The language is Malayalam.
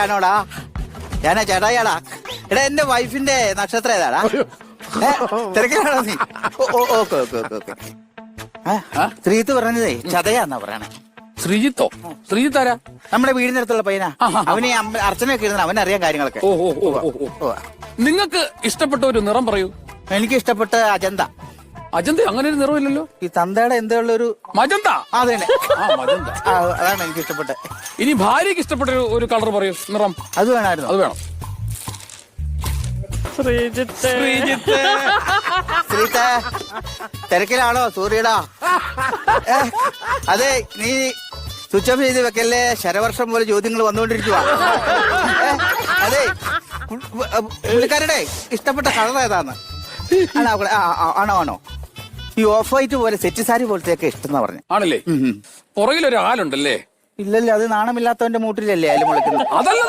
ആണോടാ ഞാനാ ചേട്ടായിയാടാ. എടാ എന്റെ വൈഫിന്റെ നക്ഷത്രം ഏതാടാ? തിരക്കിലാണോ നീ? Okay okay okay okay. Sreeth പറഞ്ഞതേ ചതയാന്നാ പറയണേ. ശ്രീജിത്തോ? ശ്രീജിത്ത് ആരാ? നമ്മുടെ വീടിനടുത്തുള്ള പയ്യനാ. അവന് അർച്ചനയൊക്കെ ഇരുന്ന അവനറിയാം കാര്യങ്ങളൊക്കെ. നിങ്ങൾക്ക് ഇഷ്ടപ്പെട്ട ഒരു നിറം പറയൂ. എനിക്ക് ഇഷ്ടപ്പെട്ട അജന്ത. അജന്ത അങ്ങനെ ഒരു നിറമില്ലല്ലോ. ഈ തന്തയുടെ എന്താ ഉള്ളൊരു മജന്ത. അതെ മജന്ത അതാണ് എനിക്ക് ഇഷ്ടപ്പെട്ടത്. ഇനി ഭാര്യക്ക് ഇഷ്ടപ്പെട്ട ഒരു കളർ പറയൂ, നിറം. അത് വേണമായിരുന്നു. അത് വേണം. ശ്രീത്ത് തിരക്കിലാണോ? സൂര്യടാ അതെ, നീ സ്വിച്ച് ഓഫ് ചെയ്ത് വെക്കല്ലേ. ശരവർഷം പോലെ ചോദ്യങ്ങൾ വന്നുകൊണ്ടിരിക്കുക. അതെ, പുള്ളിക്കാരുടെ ഇഷ്ടപ്പെട്ട കളർ ഏതാന്ന്? ആണോ ആണോ? ഈ ഓഫ് വൈറ്റ് പോലെ സെറ്റ് സാരി പോലത്തെയൊക്കെ ഇഷ്ടം പറഞ്ഞു. ആണല്ലേ? പുറകിലൊരു ആലുണ്ടല്ലേ? ഇല്ലല്ലേ, അത് നാണമില്ലാത്തവന്റെ മൂട്ടിലല്ലേ അയാലും വിളിക്കുന്നത്. അതല്ല